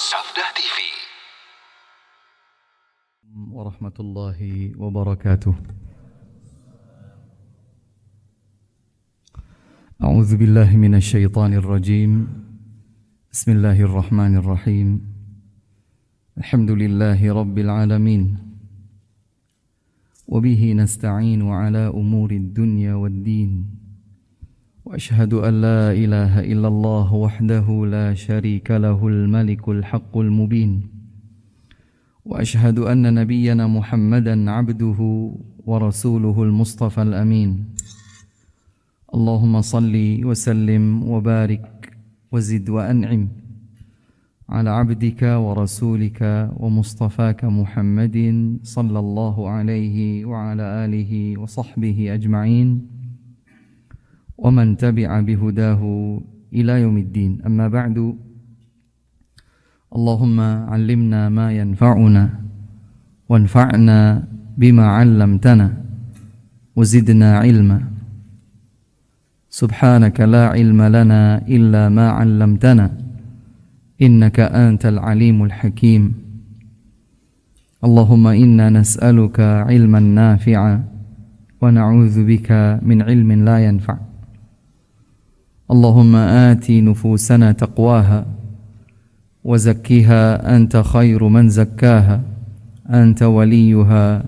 Safdah TV. Warahmatullahi wabarakatuh. A'udzu billahi minasy syaithanir rajim. Bismillahirrahmanirrahim. Alhamdulillahi rabbil alamin. Wa bihi nasta'inu ala umurid dunya waddin. وأشهد أن لا إله إلا الله وحده لا شريك له الملك الحق المبين وأشهد أن نبينا محمدا عبده ورسوله المصطفى الأمين اللهم صل وسلم وبارك وزد وأنعم على عبدك ورسولك ومصطفاك محمد صلى الله عليه وعلى آله وصحبه أجمعين ومن تبع بهداه إلى يوم الدين. أما بعد، اللهم علمنا ما ينفعنا وانفعنا بما علمتنا وزدنا علما. سبحانك لا علم لنا إلا ما علمتنا إنك أنت العليم الحكيم. اللهم إنا نسألك علما نافعا ونعوذ بك من علم لا ينفع. اللهم آت نفوسنا تقواها وزكها أنت خير من زكاها أنت وليها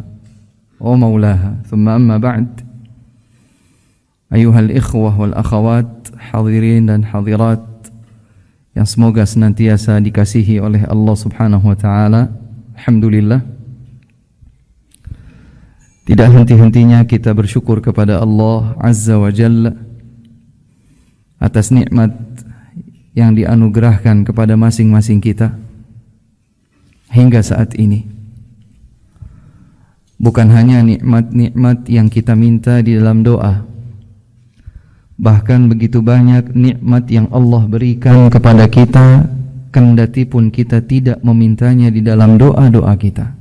ومولاها. ثم أما بعد، أيها الإخوة والأخوات, hadirin dan hadirat yang semoga senantiasa dikasihi oleh Allah Subhanahu wa taala. Alhamdulillah, tidak henti-hentinya kita bersyukur kepada Allah Azza wa Jalla atas nikmat yang dianugerahkan kepada masing-masing kita hingga saat ini. Bukan hanya nikmat-nikmat yang kita minta di dalam doa, bahkan begitu banyak nikmat yang Allah berikan kepada kita kendati pun kita tidak memintanya di dalam doa-doa kita.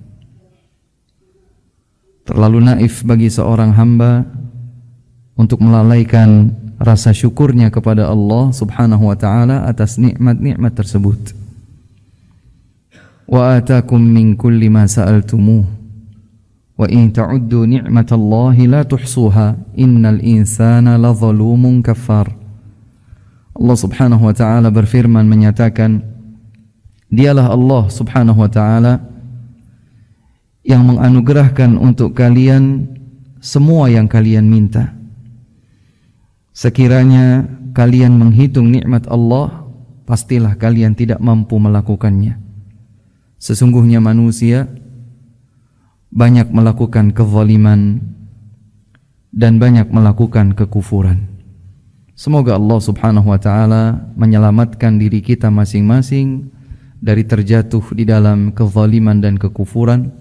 Terlalu naif bagi seorang hamba untuk melalaikan rasa syukurnya kepada Allah Subhanahu wa taala atas nikmat-nikmat tersebut. Wa atakum min kulli ma sa'altumuh wa in ta'uddu ni'matallahi la tuhsuha innal insana ladzalumun kafar. Allah Subhanahu wa taala berfirman menyatakan, dialah Allah Subhanahu wa taala yang menganugerahkan untuk kalian semua yang kalian minta. Sekiranya kalian menghitung nikmat Allah, pastilah kalian tidak mampu melakukannya. Sesungguhnya manusia banyak melakukan kezaliman dan banyak melakukan kekufuran. Semoga Allah Subhanahu wa taala menyelamatkan diri kita masing-masing dari terjatuh di dalam kezaliman dan kekufuran.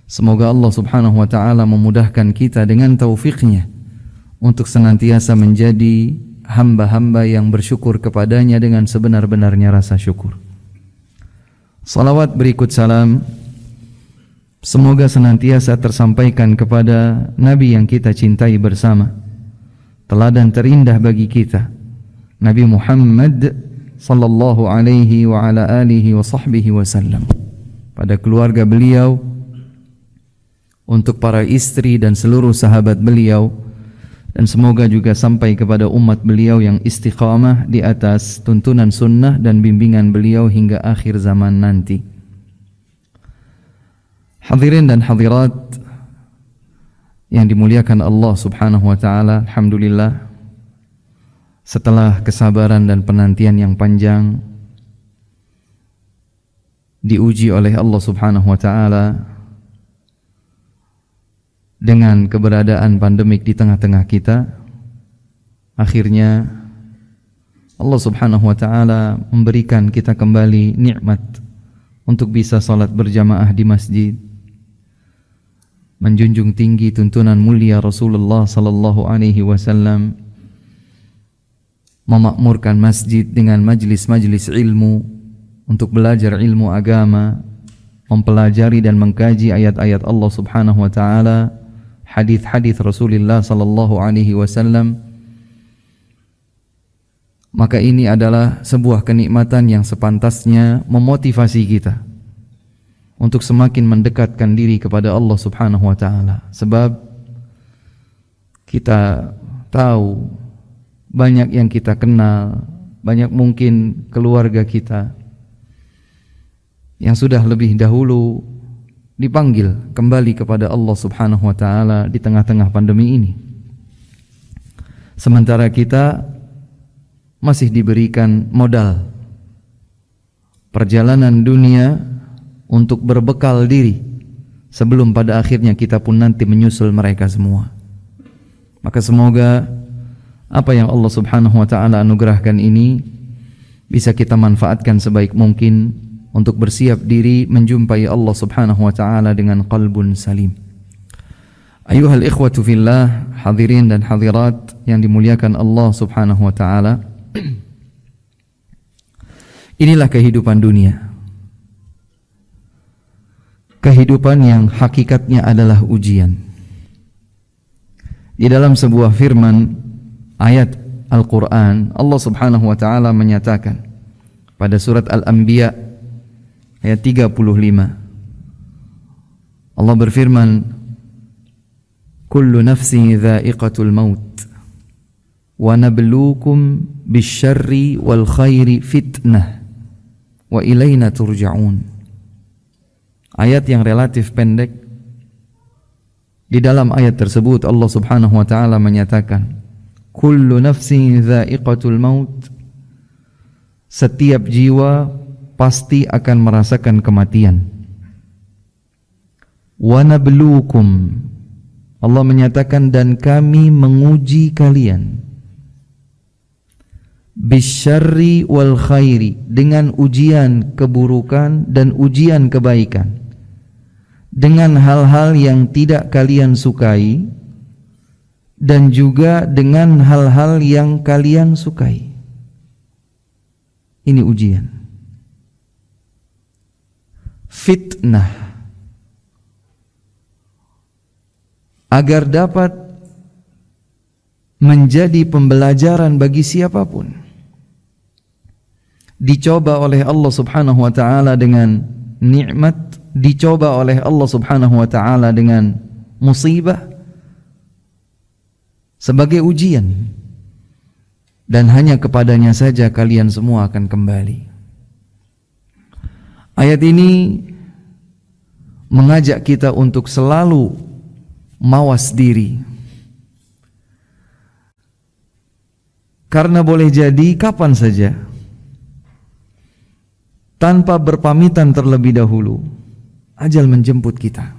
Semoga Allah Subhanahu wa taala memudahkan kita dengan taufiknya untuk senantiasa menjadi hamba-hamba yang bersyukur kepadanya dengan sebenar-benarnya rasa syukur. Salawat berikut salam semoga senantiasa tersampaikan kepada Nabi yang kita cintai bersama, teladan terindah bagi kita, Nabi Muhammad sallallahu alaihi wa ala alihi wa sahbihi wasallam, pada keluarga beliau, untuk para istri dan seluruh sahabat beliau, dan semoga juga sampai kepada umat beliau yang istiqamah di atas tuntunan sunnah dan bimbingan beliau hingga akhir zaman nanti. Hadirin dan hadirat yang dimuliakan Allah Subhanahu wa taala, alhamdulillah, setelah kesabaran dan penantian yang panjang, diuji oleh Allah Subhanahu wa taala dengan keberadaan pandemik di tengah-tengah kita. Akhirnya Allah Subhanahu wa taala memberikan kita kembali nikmat untuk bisa salat berjamaah di masjid, menjunjung tinggi tuntunan mulia Rasulullah sallallahu alaihi wasallam, memakmurkan masjid dengan majlis-majlis ilmu untuk belajar ilmu agama, mempelajari dan mengkaji ayat-ayat Allah Subhanahu wa taala, hadis-hadis Rasulullah sallallahu alaihi wasallam, maka ini adalah sebuah kenikmatan yang sepantasnya memotivasi kita untuk semakin mendekatkan diri kepada Allah Subhanahu wa taala. Sebab kita tahu banyak yang kita kenal, banyak mungkin keluarga kita yang sudah lebih dahulu dipanggil kembali kepada Allah Subhanahu wa taala di tengah-tengah pandemi ini. Sementara kita masih diberikan modal perjalanan dunia untuk berbekal diri sebelum pada akhirnya kita pun nanti menyusul mereka semua. Maka semoga apa yang Allah Subhanahu wa taala anugerahkan ini bisa kita manfaatkan sebaik mungkin untuk bersiap diri menjumpai Allah Subhanahu wa taala dengan qalbun salim. Ayuhal ikhwatu fillah, hadirin dan hadirat yang dimuliakan Allah Subhanahu wa taala. Inilah kehidupan dunia. Kehidupan yang hakikatnya adalah ujian. Di dalam sebuah firman ayat Al-Quran, Allah Subhanahu wa ta'ala menyatakan pada surat Al-Anbiya ayat 35, Allah berfirman, kullu nafsin dha'iqatul maut wa nabluukum bisyarri wal khairi fitnah wa ilaina turja'un. Ayat yang relatif pendek. Di dalam ayat tersebut Allah Subhanahu wa ta'ala menyatakan, kullu nafsin dha'iqatul maut, setiap jiwa pasti akan merasakan kematian. Wa nabluukum, Allah menyatakan, dan kami menguji kalian, bisyarri wal khairi, dengan ujian keburukan dan ujian kebaikan, dengan hal-hal yang tidak kalian sukai dan juga dengan hal-hal yang kalian sukai. Ini ujian. Fitnah, agar dapat menjadi pembelajaran bagi siapapun. Dicoba oleh Allah Subhanahu wa ta'ala dengan nikmat, dicoba oleh Allah Subhanahu wa ta'ala dengan musibah sebagai ujian, dan hanya kepadanya saja kalian semua akan kembali. Ayat ini mengajak kita untuk selalu mawas diri, karena boleh jadi kapan saja, tanpa berpamitan terlebih dahulu, ajal menjemput kita.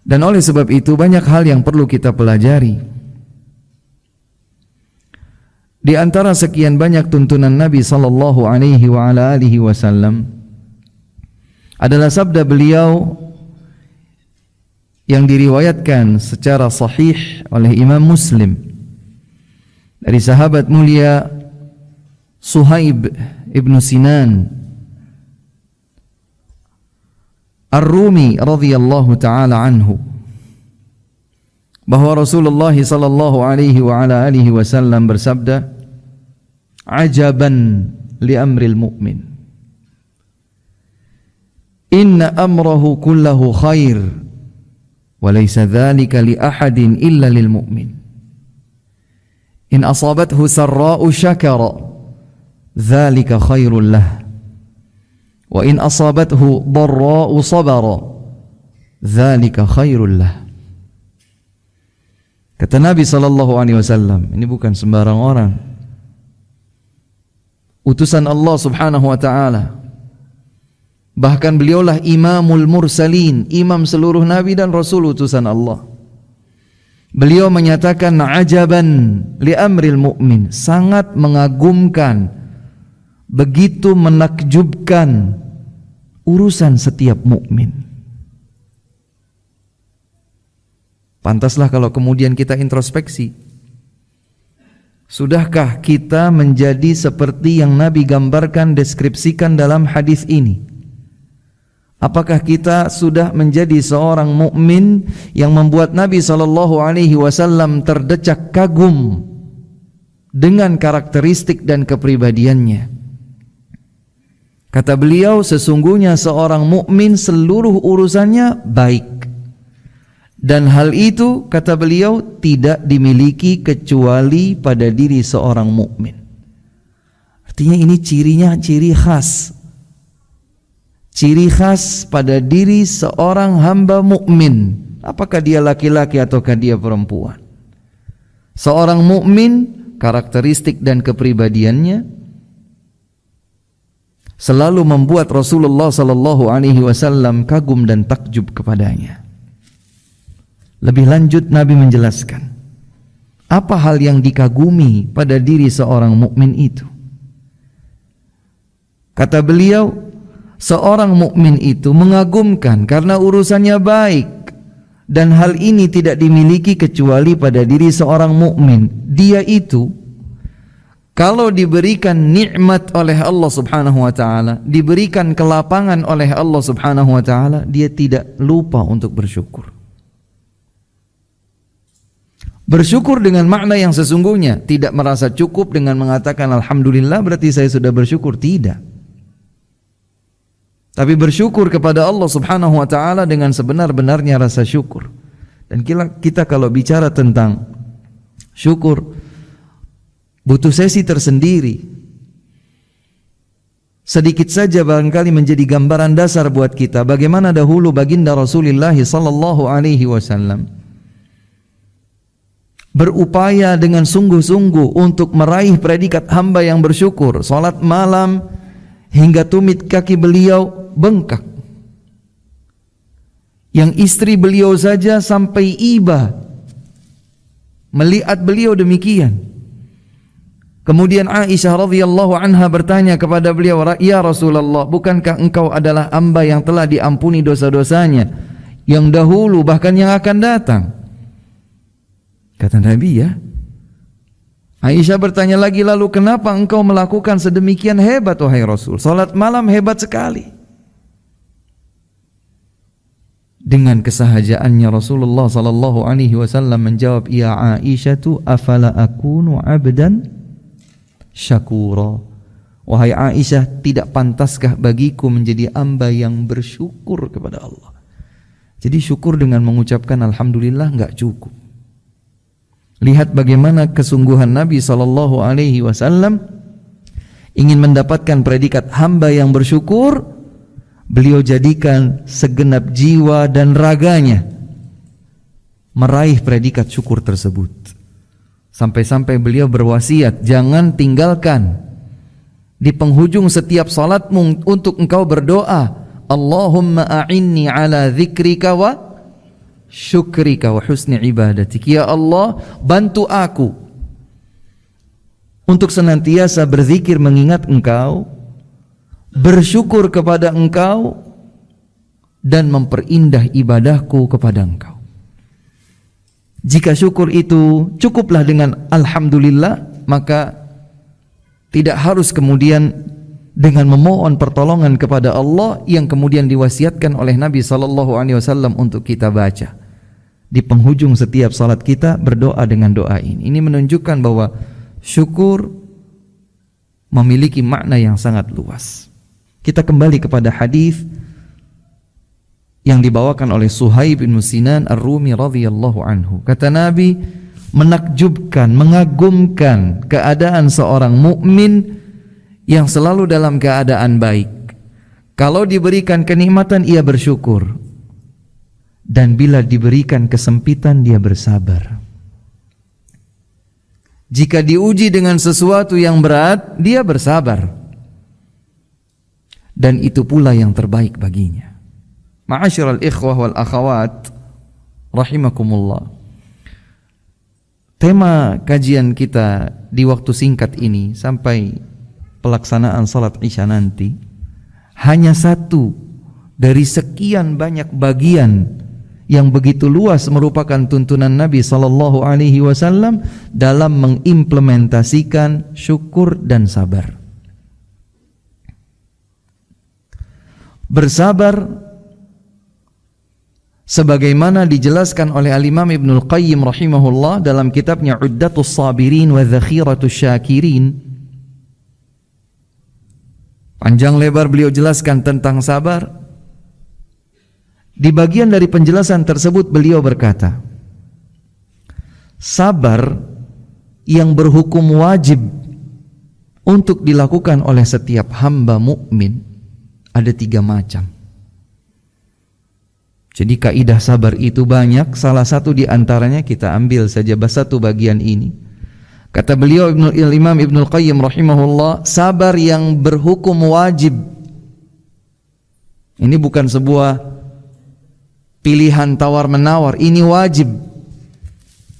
Dan oleh sebab itu banyak hal yang perlu kita pelajari. Di antara sekian banyak tuntunan Nabi sallallahu alaihi wa ala alihi wasallam adalah sabda beliau yang diriwayatkan secara sahih oleh Imam Muslim dari sahabat mulia Suhaib ibn Sinan Ar-Rumi radhiyallahu ta'ala anhu, bahwa Rasulullah sallallahu alaihi wa ala alihi wasallam bersabda, ajaban li amril mu'min, inna amrahu kullahu khair wa laysa dhalika li ahadin illa lil mu'min, in asabathu sarra'u syakara dhalika khairul lah, wa in asabathu dharra'u sabara dzalika khairul lah. Kata Nabi sallallahu alaihi wasallam, ini bukan sembarang orang, utusan Allah Subhanahu wa taala, bahkan beliaulah imamul mursalin, imam seluruh nabi dan rasul utusan Allah. Beliau menyatakan ajaban li amril mu'min, sangat mengagumkan, begitu menakjubkan urusan setiap mukmin. Pantaslah kalau kemudian kita introspeksi. Sudahkah kita menjadi seperti yang Nabi gambarkan, deskripsikan dalam hadis ini? Apakah kita sudah menjadi seorang mukmin yang membuat Nabi sallallahu alaihi wasallam terdecak kagum dengan karakteristik dan kepribadiannya. Kata beliau, sesungguhnya seorang mukmin seluruh urusannya baik. Dan hal itu, kata beliau, tidak dimiliki kecuali pada diri seorang mukmin. Artinya ini cirinya ciri khas. Ciri khas pada diri seorang hamba mukmin. Apakah dia laki-laki ataukah dia perempuan? Seorang mukmin, karakteristik dan kepribadiannya selalu membuat Rasulullah sallallahu alaihi wasallam kagum dan takjub kepadanya. Lebih lanjut Nabi menjelaskan apa hal yang dikagumi pada diri seorang mukmin itu. Kata beliau, seorang mukmin itu mengagumkan karena urusannya baik, dan hal ini tidak dimiliki kecuali pada diri seorang mukmin. Dia itu kalau diberikan nikmat oleh Allah Subhanahu wa taala, diberikan kelapangan oleh Allah Subhanahu wa taala, dia tidak lupa untuk bersyukur. Bersyukur dengan makna yang sesungguhnya, tidak merasa cukup dengan mengatakan alhamdulillah berarti saya sudah bersyukur, tidak. Tapi bersyukur kepada Allah Subhanahu wa taala dengan sebenar-benarnya rasa syukur. Dan kita kalau bicara tentang syukur butuh sesi tersendiri. Sedikit saja barangkali menjadi gambaran dasar buat kita bagaimana dahulu baginda Rasulullah sallallahu alaihi wasallam berupaya dengan sungguh-sungguh untuk meraih predikat hamba yang bersyukur. Salat malam hingga tumit kaki beliau bengkak. Yang istri beliau saja sampai iba melihat beliau demikian. Kemudian Aisyah radhiyallahu anha bertanya kepada beliau, "Ya Rasulullah, bukankah engkau adalah hamba yang telah diampuni dosa-dosanya yang dahulu bahkan yang akan datang?" Kata Nabi, ya. Aisyah bertanya lagi, lalu kenapa engkau melakukan sedemikian hebat wahai Rasul? Salat malam hebat sekali. Dengan kesahajaannya Rasulullah sallallahu alaihi wasallam menjawab, "Ya Aisyatu, afala akunu 'abdan syakura?" Wahai Aisyah, tidak pantaskah bagiku menjadi hamba yang bersyukur kepada Allah? Jadi syukur dengan mengucapkan alhamdulillah enggak cukup. Lihat bagaimana kesungguhan Nabi sallallahu alaihi wasallam ingin mendapatkan predikat hamba yang bersyukur. Beliau jadikan segenap jiwa dan raganya meraih predikat syukur tersebut. Sampai-sampai beliau berwasiat, jangan tinggalkan di penghujung setiap salatmu untuk engkau berdoa, Allahumma a'inni ala dzikrika wa syukrika wa husni ibadatik. Ya Allah, bantu aku untuk senantiasa berzikir mengingat engkau, bersyukur kepada engkau, dan memperindah ibadahku kepada engkau. Jika syukur itu cukuplah dengan alhamdulillah, maka tidak harus kemudian dengan memohon pertolongan kepada Allah yang kemudian diwasiatkan oleh Nabi sallallahu alaihi wasallam untuk kita baca. Di penghujung setiap salat kita berdoa dengan doa ini. Ini menunjukkan bahwa syukur memiliki makna yang sangat luas. Kita kembali kepada hadis yang dibawakan oleh Suhaib bin Sinan Ar-Rumi radhiyallahu anhu. Kata Nabi, menakjubkan, mengagumkan keadaan seorang mukmin yang selalu dalam keadaan baik. Kalau diberikan kenikmatan ia bersyukur, dan bila diberikan kesempitan dia bersabar. Jika diuji dengan sesuatu yang berat, dia bersabar, dan itu pula yang terbaik baginya. Ma'asyiral ikhwah wal akhawat rahimakumullah, tema kajian kita di waktu singkat ini sampai pelaksanaan salat Isya nanti hanya satu dari sekian banyak bagian yang begitu luas merupakan tuntunan Nabi sallallahu alaihi wasallam dalam mengimplementasikan syukur dan sabar. sebagaimana dijelaskan oleh Al-Imam Ibnul Qayyim rahimahullah dalam kitabnya Uddatus Sabirin wa Dzakhiratus Syakirin. Panjang lebar beliau jelaskan tentang sabar. Di bagian dari penjelasan tersebut beliau berkata, sabar yang berhukum wajib untuk dilakukan oleh setiap hamba mukmin ada 3 macam. Jadi kaidah sabar itu banyak, salah satu di antaranya kita ambil saja satu bagian ini. Kata beliau Imam Ibnul Qayyim rahimahullah, sabar yang berhukum wajib. Ini bukan sebuah pilihan tawar-menawar, ini wajib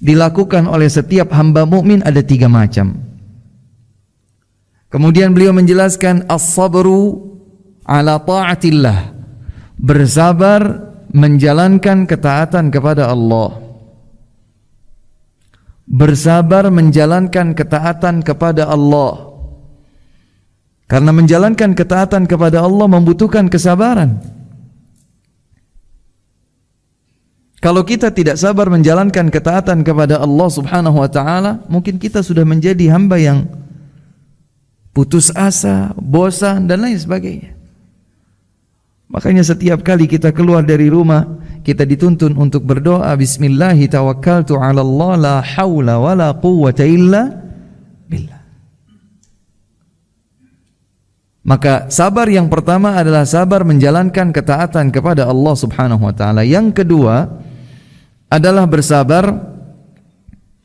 dilakukan oleh setiap hamba mukmin ada 3 macam. Kemudian beliau menjelaskan as-sabru ala ta'atillah, bersabar menjalankan ketaatan kepada Allah. Bersabar menjalankan ketaatan kepada Allah. Karena menjalankan ketaatan kepada Allah membutuhkan kesabaran. Kalau kita tidak sabar menjalankan ketaatan kepada Allah Subhanahu wa taala, mungkin kita sudah menjadi hamba yang putus asa, bosan dan lain sebagainya. Makanya setiap kali kita keluar dari rumah, kita dituntun untuk berdoa, bismillahi tawakkaltu 'ala Allah la haula wala quwwata illa billah. Maka sabar yang pertama adalah sabar menjalankan ketaatan kepada Allah Subhanahu wa taala. Yang kedua adalah bersabar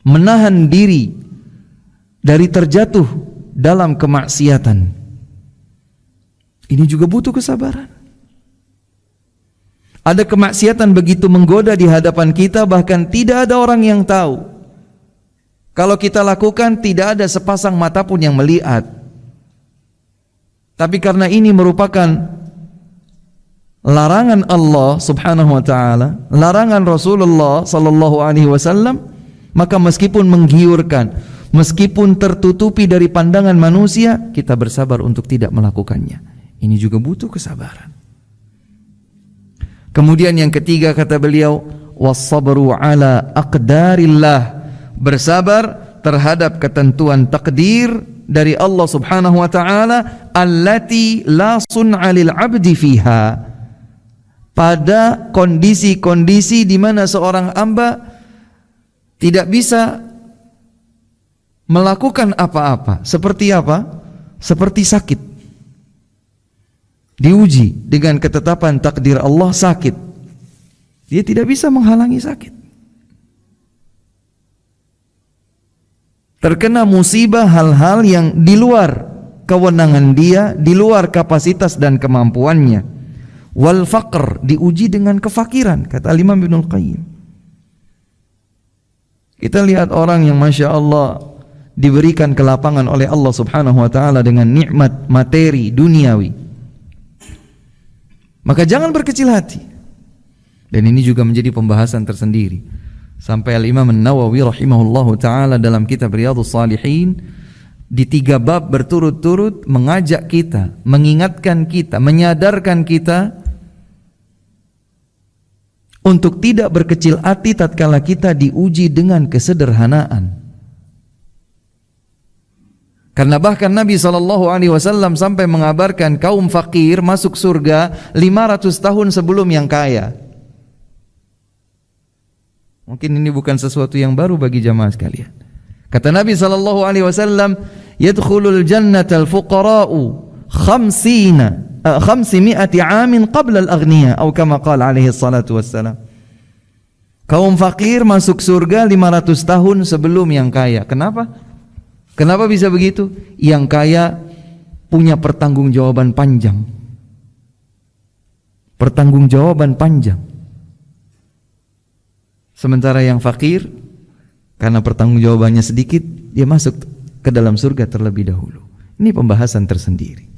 menahan diri dari terjatuh dalam kemaksiatan. Ini juga butuh kesabaran. Ada kemaksiatan begitu menggoda di hadapan kita, bahkan tidak ada orang yang tahu. Kalau kita lakukan, tidak ada sepasang mata pun yang melihat. Tapi karena ini merupakan larangan Allah Subhanahu wa taala, larangan Rasulullah sallallahu alaihi wasallam, maka meskipun menggiurkan, meskipun tertutupi dari pandangan manusia, kita bersabar untuk tidak melakukannya. Ini juga butuh kesabaran. Kemudian yang ketiga kata beliau, was-sabru ala aqdarillah, bersabar terhadap ketentuan takdir dari Allah Subhanahu wa taala, allati la sun'a lil 'abdi fiha, pada kondisi-kondisi di mana seorang hamba tidak bisa melakukan apa-apa. Seperti apa? Seperti sakit. Diuji dengan ketetapan takdir Allah, sakit. Dia tidak bisa menghalangi sakit. Terkena musibah, hal-hal yang di luar kewenangan dia, di luar kapasitas dan kemampuannya. Wal faqr, diuji dengan kefakiran, kata Imam Ibnul Qayyim. Kita lihat orang yang Masya Allah diberikan kelapangan oleh Allah Subhanahu wa taala dengan nikmat materi duniawi. Maka jangan berkecil hati. Dan ini juga menjadi pembahasan tersendiri. Sampai Al-Imam An-Nawawi rahimahullahu ta'ala dalam kitab Riyadhus Shalihin, di 3 bab berturut-turut mengajak kita, mengingatkan kita, menyadarkan kita untuk tidak berkecil hati tatkala kita diuji dengan kesederhanaan. Karena bahkan Nabi SAW sampai mengabarkan kaum fakir masuk surga 500 tahun sebelum yang kaya. Mungkin ini bukan sesuatu yang baru bagi jamaah sekalian. Kata Nabi SAW, yadkhulul jannatal fuqara'u 500 amin qabla al-aghniya, atau kama qala alaihi salatu wassalam. Kaum fakir masuk surga 500 tahun sebelum yang kaya. Kenapa? Kenapa bisa begitu? Yang kaya punya pertanggungjawaban panjang. Pertanggungjawaban panjang. Sementara yang fakir, karena pertanggungjawabannya sedikit, dia masuk ke dalam surga terlebih dahulu. Ini pembahasan tersendiri.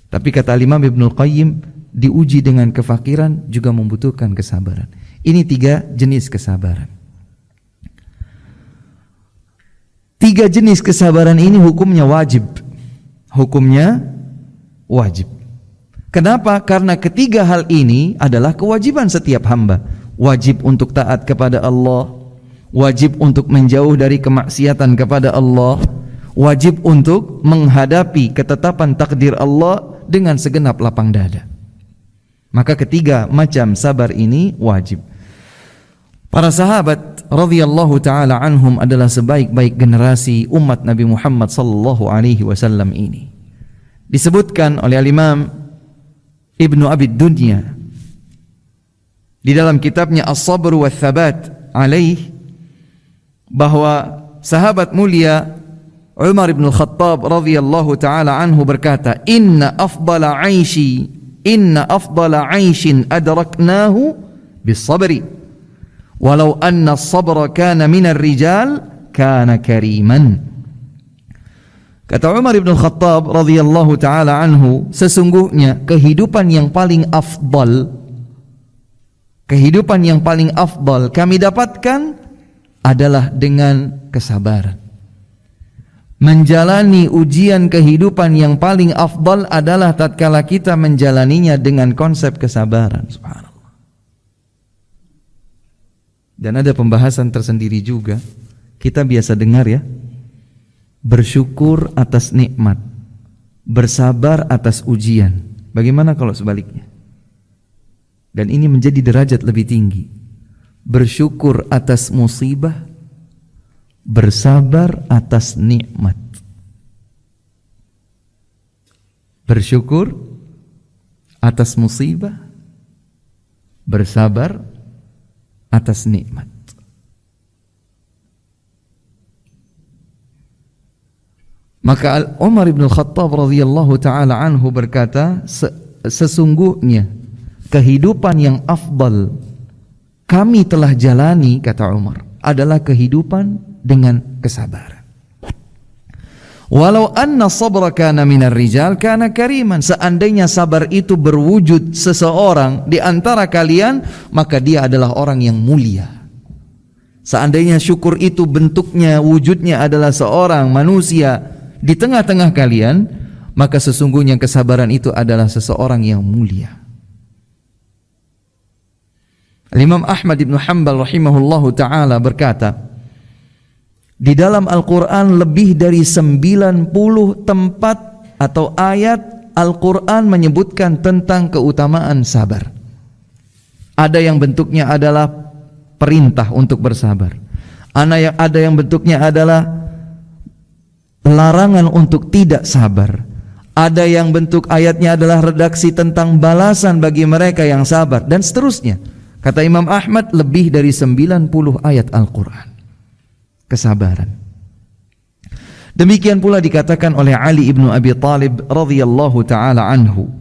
Tapi kata Imam Ibnul Qayyim, diuji dengan kefakiran juga membutuhkan kesabaran. Ini 3 jenis kesabaran. 3 jenis kesabaran ini hukumnya wajib. Hukumnya wajib. Kenapa? Karena ketiga hal ini adalah kewajiban setiap hamba. wajib untuk taat kepada Allah, wajib untuk menjauh dari kemaksiatan kepada Allah, wajib untuk menghadapi ketetapan takdir Allah dengan segenap lapang dada. Maka ketiga macam sabar ini wajib. Para sahabat radhiyallahu taala anhum adalah sebaik-baik generasi umat Nabi Muhammad sallallahu alaihi wasallam ini. Disebutkan oleh Imam Ibnu Abi Dunya di dalam kitabnya As-Sabr wa Thabat alaih, bahwa sahabat mulia Umar bin Khattab radhiyallahu taala anhu berkata, inna afdala 'aishin adraknahu bis-sabri walau anna as-sabra kana minar rijal kana kariman. Kata Umar bin Khattab radhiyallahu taala anhu, sesungguhnya kehidupan yang paling afdal kami dapatkan adalah dengan kesabaran. Menjalani ujian kehidupan yang paling afdal adalah tatkala kita menjalaninya dengan konsep kesabaran. Subhanallah. Dan ada pembahasan tersendiri juga, kita biasa dengar ya, bersyukur atas nikmat, bersabar atas ujian. Bagaimana kalau sebaliknya? Dan ini menjadi derajat lebih tinggi. Bersyukur atas musibah, bersabar atas nikmat. Bersyukur atas musibah, bersabar atas nikmat. Maka Umar bin Khattab radhiyallahu taala anhu berkata, sesungguhnya kehidupan yang afdal kami telah jalani, kata Umar, adalah kehidupan dengan kesabaran. Walau anna sabra kana minar rijal kana kariman, seandainya sabar itu berwujud seseorang di antara kalian, maka dia adalah orang yang mulia. Seandainya syukur itu bentuknya, wujudnya adalah seorang manusia di tengah-tengah kalian, maka sesungguhnya kesabaran itu adalah seseorang yang mulia. Imam Ahmad bin Hanbal rahimahullahu ta'ala berkata, di dalam Al-Quran lebih dari 90 tempat atau ayat Al-Quran menyebutkan tentang keutamaan sabar. Ada yang bentuknya adalah perintah untuk bersabar, ada yang bentuknya adalah larangan untuk tidak sabar, ada yang bentuk ayatnya adalah redaksi tentang balasan bagi mereka yang sabar, dan seterusnya. Kata Imam Ahmad, lebih dari 90 ayat Al-Quran kesabaran. Demikian pula dikatakan oleh Ali ibnu Abi Talib radhiyallahu taala anhu,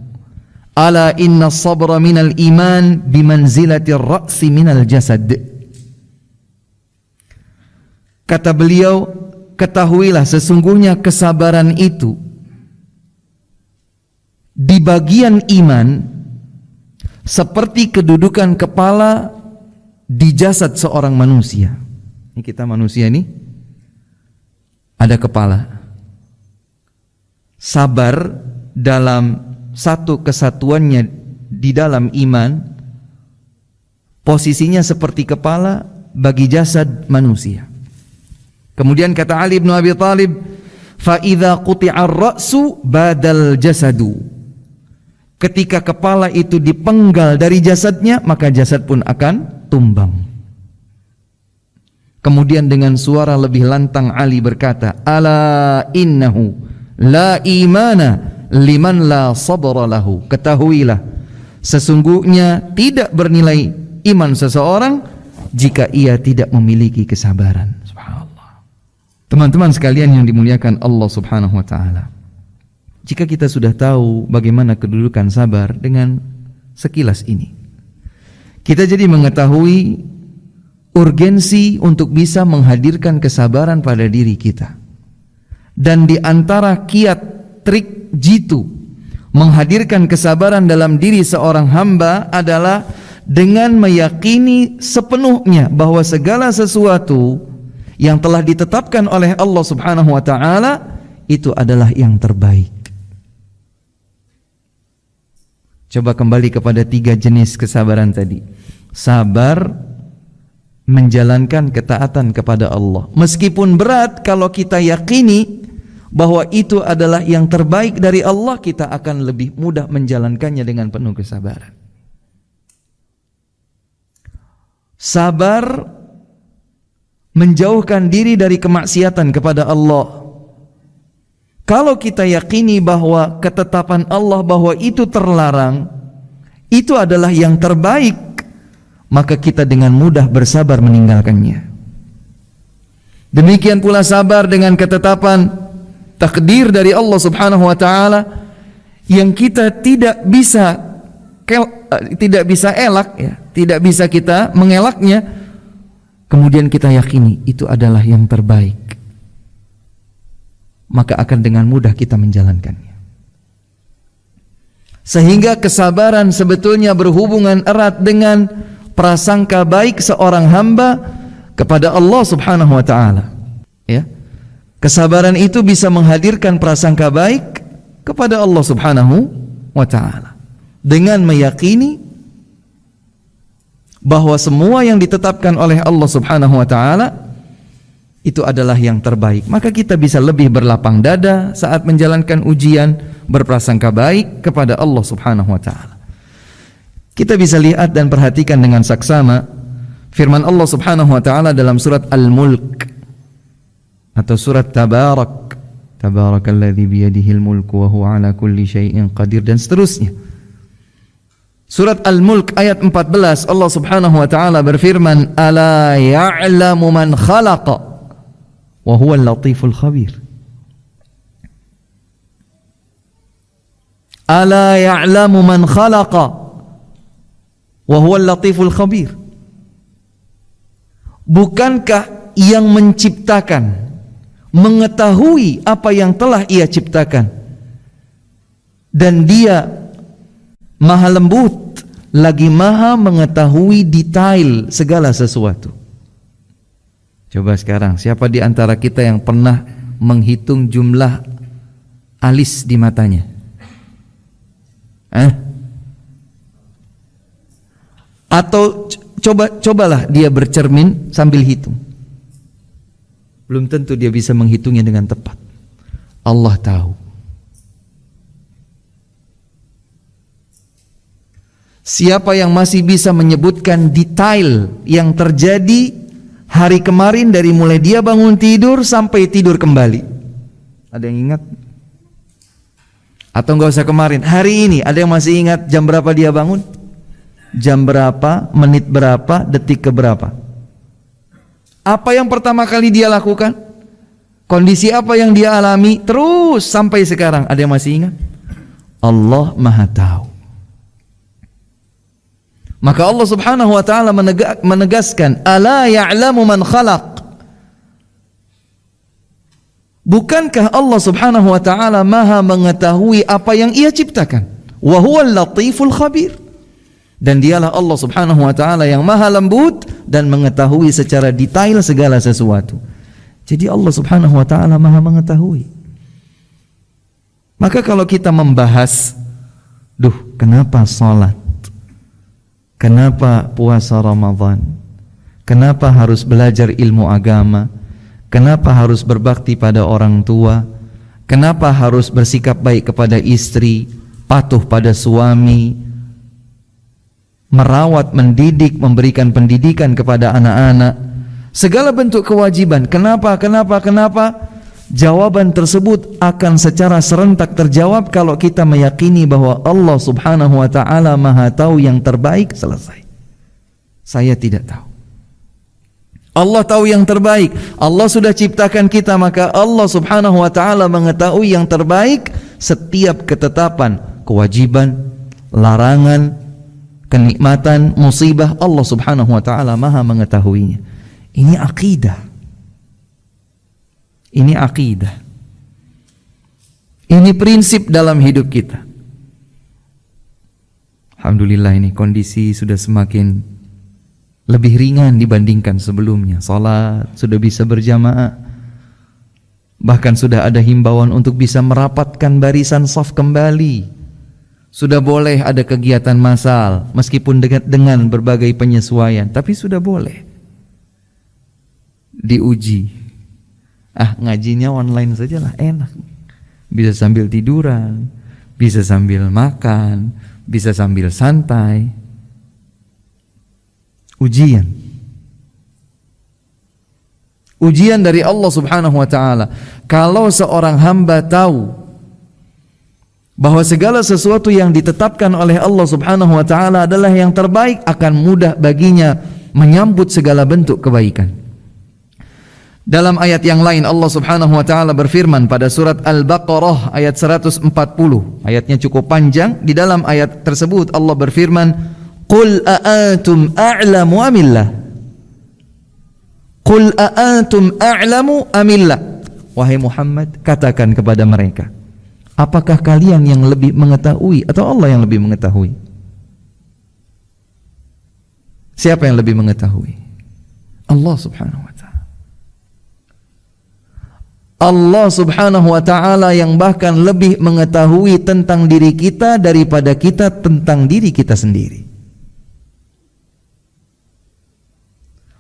ala inna sabra minal iman bimanzilatir ra'si minal jasad. Kata beliau, ketahuilah sesungguhnya kesabaran itu di bagian iman seperti kedudukan kepala di jasad seorang manusia. Ini kita manusia ini ada kepala. Sabar dalam satu kesatuannya di dalam iman, posisinya seperti kepala bagi jasad manusia. Kemudian kata Ali bin Abi Talib, fa idza quti'ar ra'su badal jasadu. Ketika kepala itu dipenggal dari jasadnya, maka jasad pun akan tumbang. Kemudian dengan suara lebih lantang Ali berkata, ala innahu la imana liman la sabra lahu. Ketahuilah, sesungguhnya tidak bernilai iman seseorang jika ia tidak memiliki kesabaran. Subhanallah. Teman-teman sekalian yang dimuliakan Allah Subhanahu wa taala, jika kita sudah tahu bagaimana kedudukan sabar dengan sekilas ini, kita jadi mengetahui urgensi untuk bisa menghadirkan kesabaran pada diri kita. Dan di antara kiat, trik, jitu menghadirkan kesabaran dalam diri seorang hamba adalah dengan meyakini sepenuhnya bahwa segala sesuatu yang telah ditetapkan oleh Allah Subhanahu wa taala itu adalah yang terbaik. Coba kembali kepada 3 jenis kesabaran tadi. sabar menjalankan ketaatan kepada Allah. Meskipun berat, kalau kita yakini bahwa itu adalah yang terbaik dari Allah, kita akan lebih mudah menjalankannya dengan penuh kesabaran. Sabar menjauhkan diri dari kemaksiatan kepada Allah. Kalau kita yakini bahwa ketetapan Allah bahwa itu terlarang, itu adalah yang terbaik, maka kita dengan mudah bersabar meninggalkannya. Demikian pula sabar dengan ketetapan takdir dari Allah Subhanahu wa taala yang kita tidak bisa elak ya, tidak bisa kita mengelaknya. Kemudian kita yakini itu adalah yang terbaik, maka akan dengan mudah kita menjalankannya. Sehingga kesabaran sebetulnya berhubungan erat dengan prasangka baik seorang hamba kepada Allah Subhanahu wa taala. Ya. Kesabaran itu bisa menghadirkan prasangka baik kepada Allah Subhanahu wa taala dengan meyakini bahwa semua yang ditetapkan oleh Allah Subhanahu wa taala itu adalah yang terbaik. Maka kita bisa lebih berlapang dada saat menjalankan ujian, berprasangka baik kepada Allah Subhanahu wa taala. Kita bisa lihat dan perhatikan dengan saksama firman Allah Subhanahu wa taala dalam surat Al-Mulk atau surat Tabarak. Tabarakalladzi biyadihil mulku wa huwa ala kulli syai'in qadir, dan seterusnya. Surat Al-Mulk ayat 14, Allah Subhanahu wa taala berfirman, "Ala ya'lamu man khalaqa wa huwal latiful khabir." Ala ya'lamu man khalaqa wa huwal latiful khabir. Bukankah yang menciptakan mengetahui apa yang telah ia ciptakan, dan dia maha lembut lagi maha mengetahui detail segala sesuatu. Coba sekarang, siapa di antara kita yang pernah menghitung jumlah alis di matanya? Atau cobalah dia bercermin sambil hitung. Belum tentu dia bisa menghitungnya dengan tepat. Allah tahu. Siapa yang masih bisa menyebutkan detail yang terjadi hari kemarin dari mulai dia bangun tidur sampai tidur kembali? Ada yang ingat? Atau enggak usah kemarin, hari ini ada yang masih ingat jam berapa dia bangun? Jam berapa, menit berapa, detik ke berapa? Apa yang pertama kali dia lakukan? Kondisi apa yang dia alami? Terus sampai sekarang, ada yang masih ingat? Allah Maha tahu. Maka Allah Subhanahu wa taala menegaskan, "Ala ya'lamu man khalaq." Bukankah Allah Subhanahu wa taala Maha mengetahui apa yang Ia ciptakan? Wa huwal latiful khabir. Dan dialah Allah Subhanahu wa taala yang maha lembut dan mengetahui secara detail segala sesuatu. Jadi Allah Subhanahu wa taala maha mengetahui. Maka kalau kita membahas, kenapa salat? Kenapa puasa Ramadan? Kenapa harus belajar ilmu agama? Kenapa harus berbakti pada orang tua? Kenapa harus bersikap baik kepada istri, patuh pada suami, merawat, mendidik, memberikan pendidikan kepada anak-anak, segala bentuk kewajiban. Kenapa? Jawaban tersebut akan secara serentak terjawab kalau kita meyakini bahwa Allah Subhanahu wa taala Maha tahu yang terbaik. Selesai. Saya tidak tahu. Allah tahu yang terbaik. Allah sudah ciptakan kita, maka Allah Subhanahu wa taala mengetahui yang terbaik. Setiap ketetapan, kewajiban, larangan, kenikmatan, musibah, Allah Subhanahu wa taala maha mengetahuinya. Ini akidah. Ini akidah. Ini prinsip dalam hidup kita. Alhamdulillah, ini kondisi sudah semakin lebih ringan dibandingkan sebelumnya. Salat sudah bisa berjamaah. Bahkan sudah ada himbauan untuk bisa merapatkan barisan shaf kembali. Sudah boleh ada kegiatan massal, meskipun dengan berbagai penyesuaian, tapi sudah boleh diuji. Ngajinya online sajalah, enak. Bisa sambil tiduran, bisa sambil makan, bisa sambil santai. Ujian dari Allah Subhanahu wa taala. Kalau seorang hamba tahu bahwa segala sesuatu yang ditetapkan oleh Allah Subhanahu wa taala adalah yang terbaik, akan mudah baginya menyambut segala bentuk kebaikan. Dalam ayat yang lain Allah Subhanahu wa taala berfirman pada surat Al-Baqarah ayat 140. Ayatnya cukup panjang. Di dalam ayat tersebut Allah berfirman, "Qul a'antum a'lamu amillah?" Qul a'antum a'lamu amillah? Wahai Muhammad, katakan kepada mereka, apakah kalian yang lebih mengetahui atau Allah yang lebih mengetahui? Siapa yang lebih mengetahui? Allah Subhanahu wa ta'ala. Allah Subhanahu wa ta'ala yang bahkan lebih mengetahui tentang diri kita daripada kita tentang diri kita sendiri.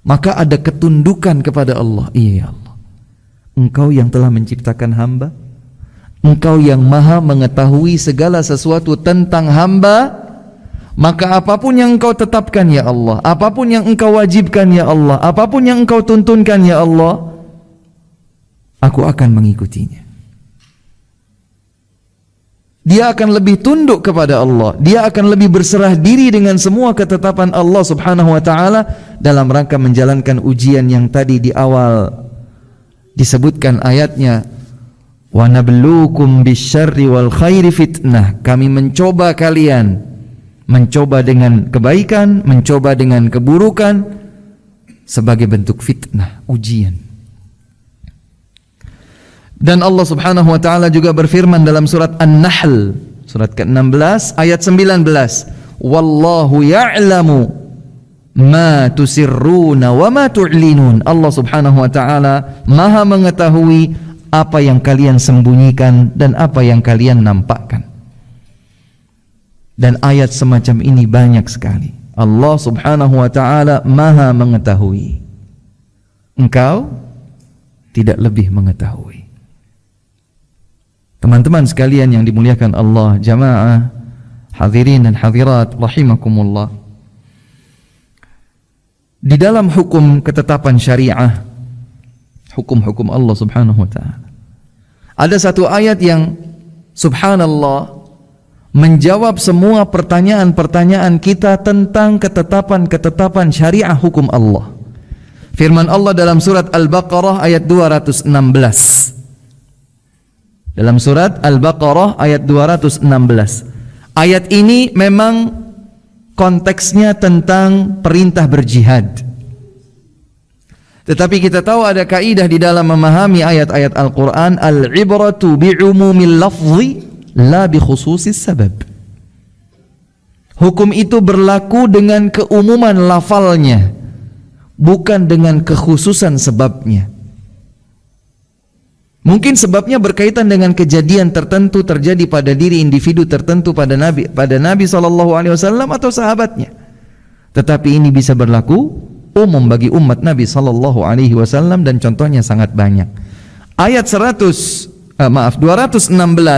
Maka ada ketundukan kepada Allah. Iya ya Allah, Engkau yang telah menciptakan hamba, Engkau yang maha mengetahui segala sesuatu tentang hamba, maka apapun yang Engkau tetapkan ya Allah, apapun yang Engkau wajibkan ya Allah, apapun yang Engkau tuntunkan ya Allah, aku akan mengikutinya. Dia akan lebih tunduk kepada Allah, dia akan lebih berserah diri dengan semua ketetapan Allah Subhanahu wa ta'ala dalam rangka menjalankan ujian yang tadi di awal disebutkan ayatnya, wa nabluukum bisyarri wal khairi fitnah. Kami mencoba kalian, mencoba dengan kebaikan, mencoba dengan keburukan sebagai bentuk fitnah, ujian. Dan Allah Subhanahu wa ta'ala juga berfirman dalam surat An-Nahl, surat ke-16 ayat 19, wallahu ya'lamu ma tusirruna wa ma tu'linun. Allah Subhanahu wa ta'ala maha mengetahui apa yang kalian sembunyikan dan apa yang kalian nampakkan. Dan ayat semacam ini banyak sekali. Allah Subhanahu wa ta'ala maha mengetahui, engkau tidak lebih mengetahui. Teman-teman sekalian yang dimuliakan Allah, jamaah hadirin dan hadirat rahimakumullah, di dalam hukum ketetapan syariah, hukum-hukum Allah Subhanahu wa ta'ala, ada satu ayat yang subhanallah menjawab semua pertanyaan-pertanyaan kita tentang ketetapan-ketetapan syariah hukum Allah. Firman Allah dalam surat Al-Baqarah ayat 216. Dalam surat Al-Baqarah ayat 216. Ayat ini memang konteksnya tentang perintah berjihad. Tetapi kita tahu ada kaidah di dalam memahami ayat-ayat Al-Quran, al-ibratu bi'umumil lafzi la bi khususis sabab. Hukum itu berlaku dengan keumuman lafalnya, bukan dengan kekhususan sebabnya. Mungkin sebabnya berkaitan dengan kejadian tertentu terjadi pada diri individu tertentu pada Nabi SAW atau sahabatnya. Tetapi ini bisa berlaku umum bagi umat Nabi SAW dan contohnya sangat banyak. Ayat 216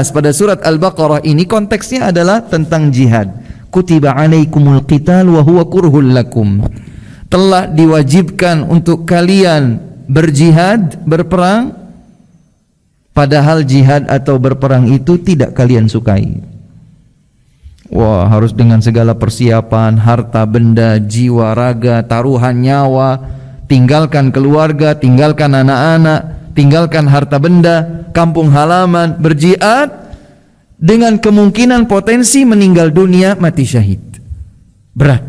pada surat Al-Baqarah ini konteksnya adalah tentang jihad. Kutiba alaikumul qital wa huwa kurhul lakum. Telah diwajibkan untuk kalian berjihad, berperang, padahal jihad atau berperang itu tidak kalian sukai. Wah, harus dengan segala persiapan, harta benda, jiwa, raga, taruhan nyawa, tinggalkan keluarga, tinggalkan anak-anak, tinggalkan harta benda, kampung halaman, berjihad dengan kemungkinan potensi meninggal dunia, mati syahid. Berat.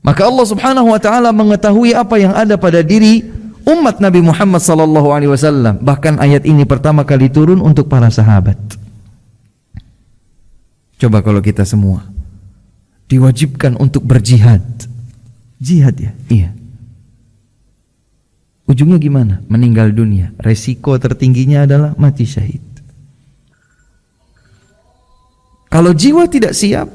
Maka Allah Subhanahu wa ta'ala mengetahui apa yang ada pada diri umat Nabi Muhammad SAW. Bahkan ayat ini pertama kali turun untuk para sahabat. Coba kalau kita semua diwajibkan untuk berjihad. Jihad ya? Iya. Ujungnya gimana? Meninggal dunia. Resiko tertingginya adalah mati syahid. Kalau jiwa tidak siap,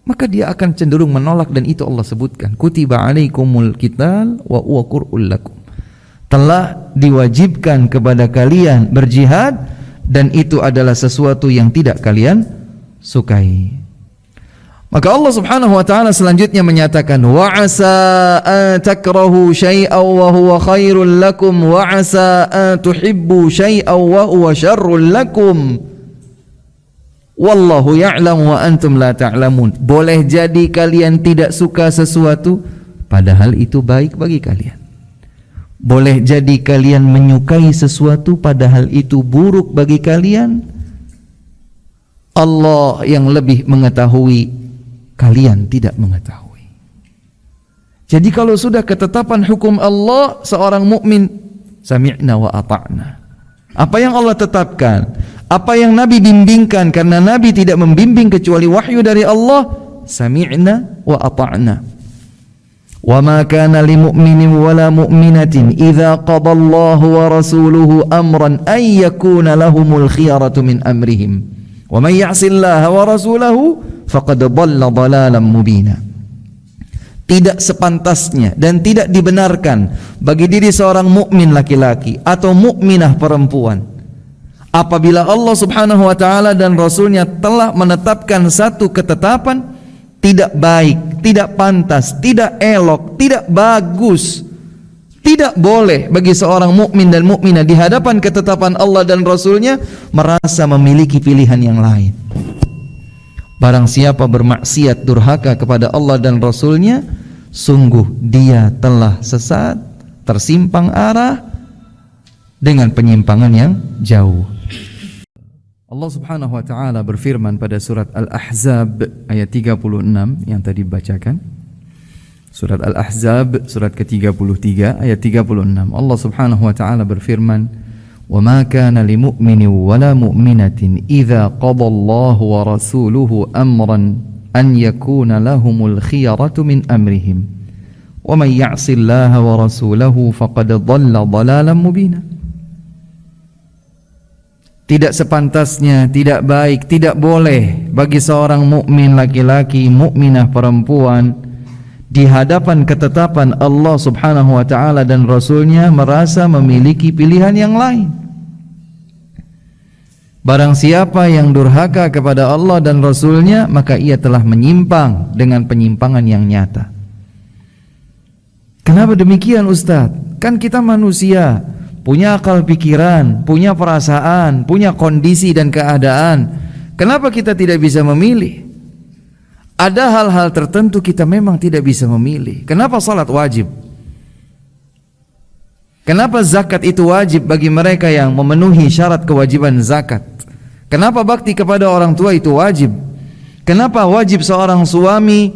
maka dia akan cenderung menolak, dan itu Allah sebutkan, kutiba alaikumul qital wa huwa qur'ul lakum. Telah diwajibkan kepada kalian berjihad, dan itu adalah sesuatu yang tidak kalian sukai. Maka Allah Subhanahu wa taala selanjutnya menyatakan, wa asa an takrahu syai'an wa huwa khairul lakum wa asa an tuhibbu syai'an wa huwa syarrul lakum. Wallahu ya'lamu wa antum la ta'lamun. Boleh jadi kalian tidak suka sesuatu padahal itu baik bagi kalian. Boleh jadi kalian menyukai sesuatu padahal itu buruk bagi kalian. Allah yang lebih mengetahui, kalian tidak mengetahui. Jadi kalau sudah ketetapan hukum Allah, seorang mukmin sami'na wa ata'na. Apa yang Allah tetapkan, apa yang Nabi bimbingkan, karena Nabi tidak membimbing kecuali wahyu dari Allah, sami'na wa ata'na. Wa ma kana li mu'minin wa la mu'minatin idza qada Allahu wa rasuluhu amran ay yakuna lahumul khiyaratu min amrihim. Wa may ya'sillaha wa rasulahu faqad dhalla dhalalan mubina. Tidak sepantasnya dan tidak dibenarkan bagi diri seorang mukmin laki-laki atau mukminah perempuan apabila Allah Subhanahu wa taala dan Rasulnya telah menetapkan satu ketetapan tidak baik, tidak pantas, tidak elok, tidak bagus, tidak boleh bagi seorang mukmin dan mukminah di hadapan ketetapan Allah dan Rasulnya merasa memiliki pilihan yang lain. Barang siapa bermaksiat durhaka kepada Allah dan Rasulnya, sungguh dia telah sesat, tersimpang arah dengan penyimpangan yang jauh. Allah Subhanahu wa taala berfirman pada surat Al-Ahzab ayat 36 yang tadi dibacakan. Surat Al-Ahzab surat ke-33 ayat 36. Allah Subhanahu wa taala berfirman, وَمَا كَانَ لِمُؤْمِنٍ وَلَا مُؤْمِنَةٍ إِذَا قَضَى اللَّهُ وَرَسُولُهُ أَمْرًا أَنْ يَكُونَ لَهُمُ الْخِيَرَةُ مِنْ أَمْرِهِمْ وَمَنْ يَعْصِ اللَّهَ وَرَسُولَهُ فَقَدْ ضَلَّ ضَلَالًا مُبِينًا. Tidak sepantasnya, tidak baik, tidak boleh bagi seorang mukmin laki-laki, mukminah perempuan di hadapan ketetapan Allah Subhanahu wa taala dan Rasulnya merasa memiliki pilihan yang lain. Barang siapa yang durhaka kepada Allah dan Rasulnya, maka ia telah menyimpang dengan penyimpangan yang nyata. Kenapa demikian, Ustaz? Kan kita manusia, punya akal pikiran, punya perasaan, punya kondisi dan keadaan. Kenapa kita tidak bisa memilih? Ada hal-hal tertentu kita memang tidak bisa memilih. Kenapa salat wajib? Kenapa zakat itu wajib bagi mereka yang memenuhi syarat kewajiban zakat? Kenapa bakti kepada orang tua itu wajib? Kenapa wajib seorang suami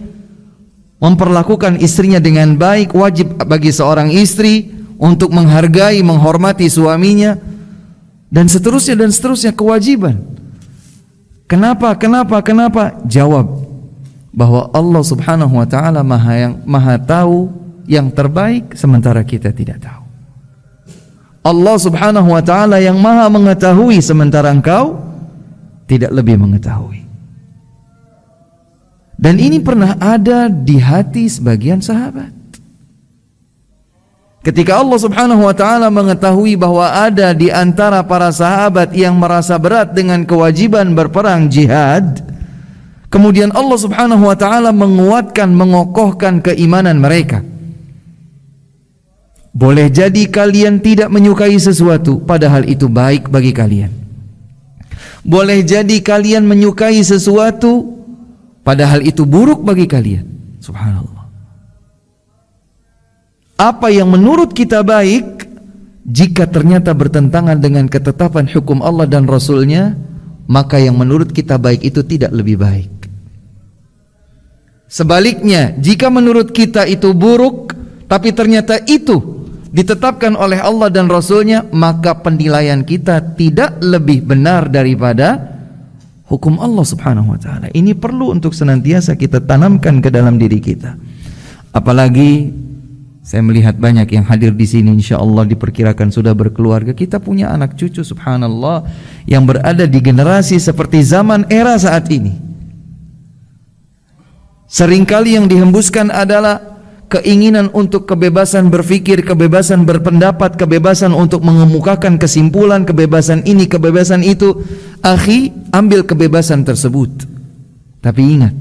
memperlakukan istrinya dengan baik? Wajib bagi seorang istri untuk menghargai, menghormati suaminya, dan seterusnya kewajiban. Kenapa? Jawab bahwa Allah Subhanahu wa taala maha tahu yang terbaik sementara kita tidak tahu. Allah Subhanahu wa taala yang maha mengetahui sementara engkau tidak lebih mengetahui. Dan ini pernah ada di hati sebagian sahabat. Ketika Allah Subhanahu wa taala mengetahui bahwa ada di antara para sahabat yang merasa berat dengan kewajiban berperang jihad, kemudian Allah Subhanahu wa taala menguatkan, mengokohkan keimanan mereka. Boleh jadi kalian tidak menyukai sesuatu padahal itu baik bagi kalian. Boleh jadi kalian menyukai sesuatu padahal itu buruk bagi kalian. Subhanallah. Apa yang menurut kita baik, jika ternyata bertentangan dengan ketetapan hukum Allah dan Rasulnya, maka yang menurut kita baik itu tidak lebih baik. Sebaliknya, jika menurut kita itu buruk, tapi ternyata itu ditetapkan oleh Allah dan Rasulnya, maka penilaian kita tidak lebih benar daripada hukum Allah Subhanahu wa ta'ala. Ini perlu untuk senantiasa kita tanamkan ke dalam diri kita. Apalagi Saya melihat banyak yang hadir di sini insya Allah diperkirakan sudah berkeluarga. Kita punya anak cucu subhanallah yang berada di generasi seperti zaman era saat ini. Seringkali yang dihembuskan adalah keinginan untuk kebebasan berpikir, kebebasan berpendapat, kebebasan untuk mengemukakan kesimpulan, kebebasan ini, kebebasan itu. Akhi, ambil kebebasan tersebut. Tapi ingat,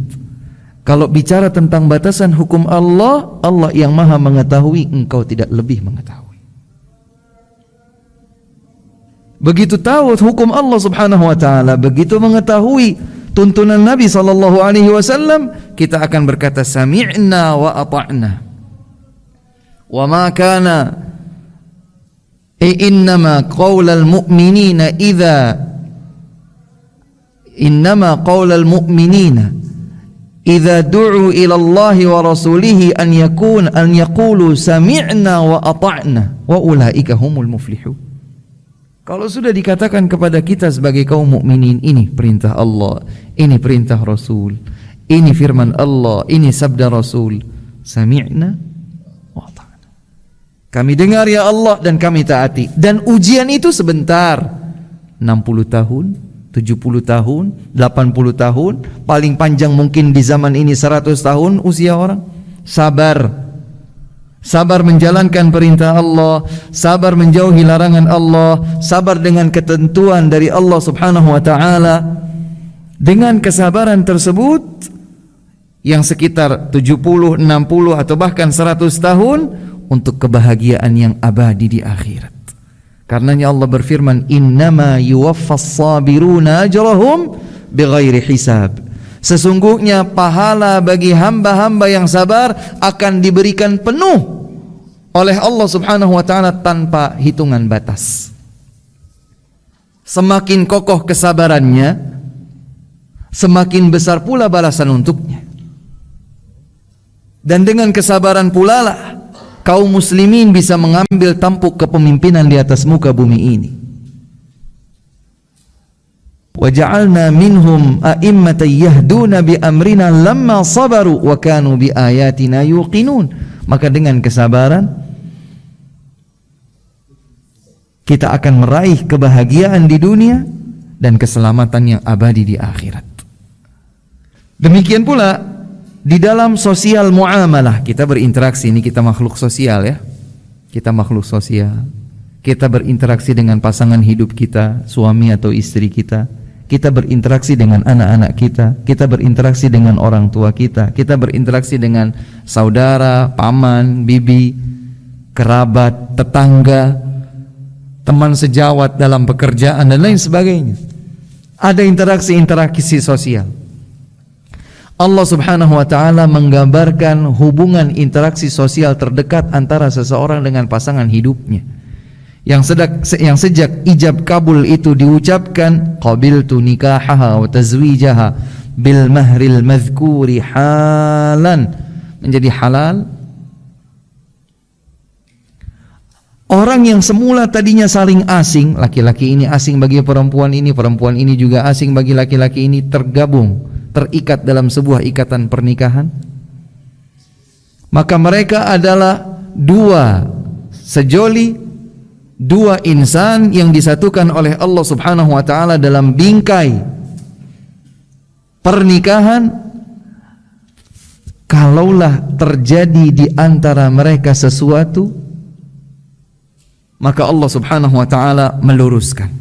kalau bicara tentang batasan hukum Allah, Allah yang maha mengetahui, engkau tidak lebih mengetahui. Begitu tahu hukum Allah subhanahu wa ta'ala, begitu mengetahui tuntunan Nabi sallallahu alaihi wasallam, kita akan berkata sami'na wa ata'na. Wa ma kana innama qaulal mu'minina idza du'u ila Allah wa rasulihi an yaqulu sami'na wa ata'na wa ulaika humul muflihun. Kalau sudah dikatakan kepada kita sebagai kaum mukminin, ini perintah Allah, ini perintah Rasul, ini firman Allah, ini sabda Rasul, sami'na wa ata'na. Kami dengar ya Allah dan kami taati. Dan ujian itu sebentar, 60 tahun, 70 tahun, 80 tahun, paling panjang mungkin di zaman ini 100 tahun usia orang. Sabar menjalankan perintah Allah, sabar menjauhi larangan Allah, sabar dengan ketentuan dari Allah subhanahu wa ta'ala. Dengan kesabaran tersebut yang sekitar 70, 60 atau bahkan 100 tahun untuk kebahagiaan yang abadi di akhirat. Karenanya Allah berfirman, innama yuwaffas sabiruna ajrahum bighairi hisab. Sesungguhnya pahala bagi hamba-hamba yang sabar akan diberikan penuh oleh Allah subhanahu wa ta'ala tanpa hitungan batas. Semakin kokoh kesabarannya, semakin besar pula balasan untuknya. Dan dengan kesabaran pula lah kaum muslimin bisa mengambil tampuk kepemimpinan di atas muka bumi ini. Wa ja'alna minhum a'immatan yahduna bi amrina lamma sabaru wa kanu bi ayatina yuqinun. Maka dengan kesabaran kita akan meraih kebahagiaan di dunia dan keselamatan yang abadi di akhirat. Demikian pula di dalam sosial muamalah, kita berinteraksi. Ini kita makhluk sosial ya. Kita makhluk sosial. Kita berinteraksi dengan pasangan hidup kita, suami atau istri kita. Kita berinteraksi dengan anak-anak kita. Kita berinteraksi dengan orang tua kita. Kita berinteraksi dengan saudara, paman, bibi, kerabat, tetangga, teman sejawat dalam pekerjaan dan lain sebagainya. Ada interaksi sosial. Allah subhanahu wa ta'ala menggambarkan hubungan interaksi sosial terdekat antara seseorang dengan pasangan hidupnya, yang sejak ijab kabul itu diucapkan qabiltu nikahaha wa tazwijaha bil mahril madhkuri halan, menjadi halal. Orang yang semula tadinya saling asing, laki-laki ini asing bagi perempuan ini juga asing bagi laki-laki ini, tergabung, terikat dalam sebuah ikatan pernikahan. Maka mereka adalah dua sejoli, dua insan yang disatukan oleh Allah subhanahu wa ta'ala dalam bingkai pernikahan. Kalaulah terjadi di antara mereka sesuatu, maka Allah subhanahu wa ta'ala meluruskan.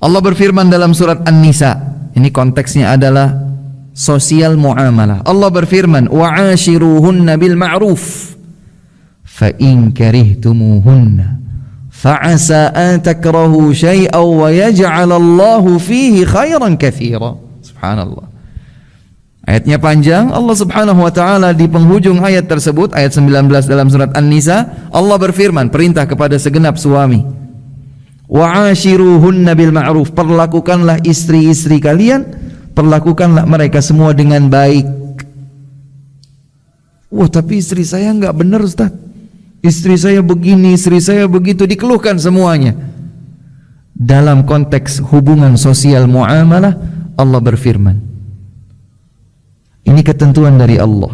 Allah berfirman dalam surat An-Nisa, ini konteksnya adalah sosial muamalah. Allah berfirman, wa'ashiruhunna bil ma'ruf fa in karihtumuhunna fa'asa an takrahu syai'an wa yaj'alallahu fihi khairan katsira. Subhanallah. Ayatnya panjang. Allah subhanahu wa ta'ala di penghujung ayat tersebut, ayat 19 dalam surat An-Nisa, Allah berfirman, perintah kepada segenap suami, wa'ashiruhunna bil ma'ruf, perlakukanlah istri-istri kalian, perlakukanlah mereka semua dengan baik. Wah, tapi istri saya enggak benar Ustaz, istri saya begini, istri saya begitu, dikeluhkan semuanya. Dalam konteks hubungan sosial muamalah, Allah berfirman, ini ketentuan dari Allah,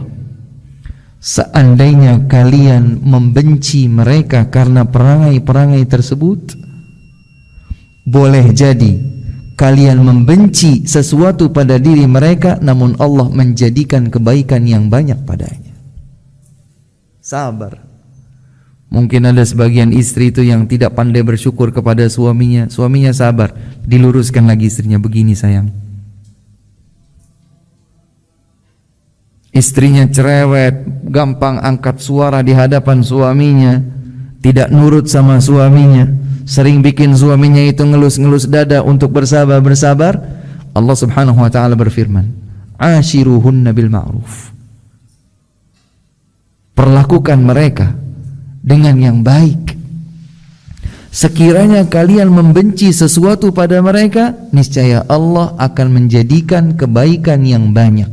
seandainya kalian membenci mereka karena perangai-perangai tersebut, boleh jadi kalian membenci sesuatu pada diri mereka, namun Allah menjadikan kebaikan yang banyak padanya. Sabar. Mungkin ada sebagian istri itu yang tidak pandai bersyukur kepada suaminya. Suaminya sabar, diluruskan lagi istrinya, begini sayang, istrinya cerewet, gampang angkat suara di hadapan suaminya, tidak nurut sama suaminya, sering bikin suaminya itu ngelus-ngelus dada untuk bersabar. Allah Subhanahu wa taala berfirman, "Ashiruhunna bil ma'ruf." Perlakukan mereka dengan yang baik. Sekiranya kalian membenci sesuatu pada mereka, niscaya Allah akan menjadikan kebaikan yang banyak.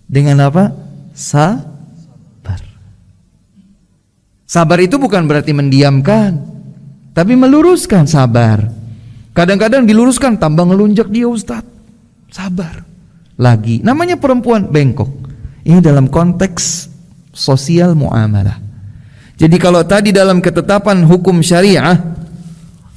Dengan apa? Sabar. Sabar itu bukan berarti mendiamkan, tapi meluruskan. Sabar. Kadang-kadang diluruskan tambah ngelunjak dia, Ustaz. Sabar. Lagi. Namanya perempuan bengkok. Ini dalam konteks sosial muamalah. Jadi kalau tadi dalam ketetapan hukum syariah,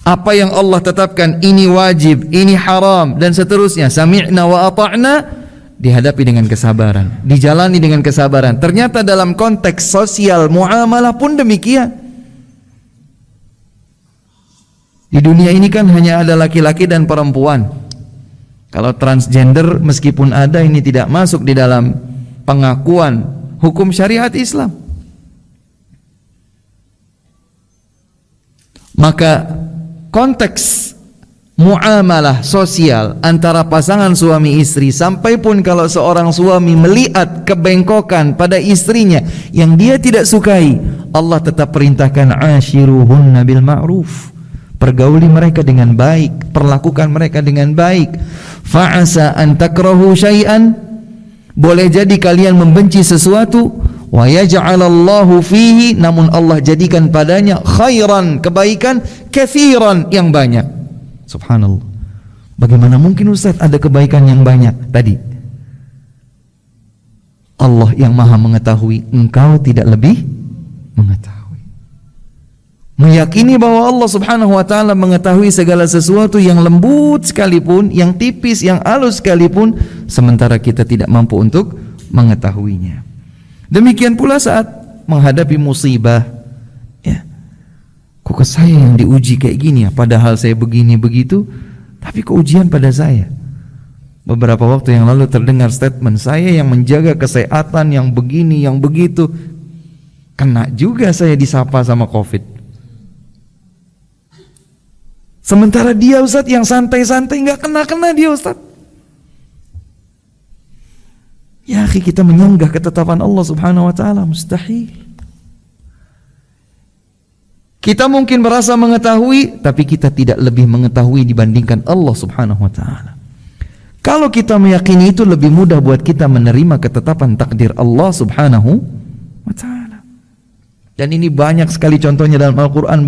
apa yang Allah tetapkan ini wajib, ini haram, dan seterusnya, sami'na wa ata'na, dihadapi dengan kesabaran, dijalani dengan kesabaran. Ternyata dalam konteks sosial muamalah pun demikian. Di dunia ini kan hanya ada laki-laki dan perempuan. Kalau transgender meskipun ada, ini tidak masuk di dalam pengakuan hukum syariat Islam. Maka konteks muamalah sosial antara pasangan suami istri, sampai pun kalau seorang suami melihat kebengkokan pada istrinya yang dia tidak sukai, Allah tetap perintahkan ashiruhunna bil ma'ruf. Pergauli mereka dengan baik, perlakukan mereka dengan baik. Fa'asa an takrahu syai'an, boleh jadi kalian membenci sesuatu, wa yaj'alallahu fihi, namun Allah jadikan padanya khairan, kebaikan, katsiran, yang banyak. Subhanallah. Bagaimana mungkin Ustaz ada kebaikan yang banyak? Tadi Allah yang maha mengetahui, engkau tidak lebih mengetahui. Meyakini bahwa Allah Subhanahu wa ta'ala mengetahui segala sesuatu, yang lembut sekalipun, yang tipis, yang halus sekalipun, sementara kita tidak mampu untuk mengetahuinya. Demikian pula saat menghadapi musibah, ya, kok ke saya yang diuji kayak gini ya, padahal saya begini begitu, tapi kok ujian pada saya. Beberapa waktu yang lalu terdengar statement, saya yang menjaga kesehatan, yang begini, yang begitu, kena juga saya disapa sama COVID. Sementara dia Ustaz yang santai-santai, nggak kena-kena dia Ustaz. Ya akhi, kita menyanggah ketetapan Allah Subhanahu wa ta'ala, mustahil. Kita mungkin merasa mengetahui, tapi kita tidak lebih mengetahui dibandingkan Allah Subhanahu wa ta'ala. Kalau kita meyakini itu, lebih mudah buat kita menerima ketetapan takdir Allah Subhanahu wa ta'ala. Dan ini banyak sekali contohnya dalam Al-Quran,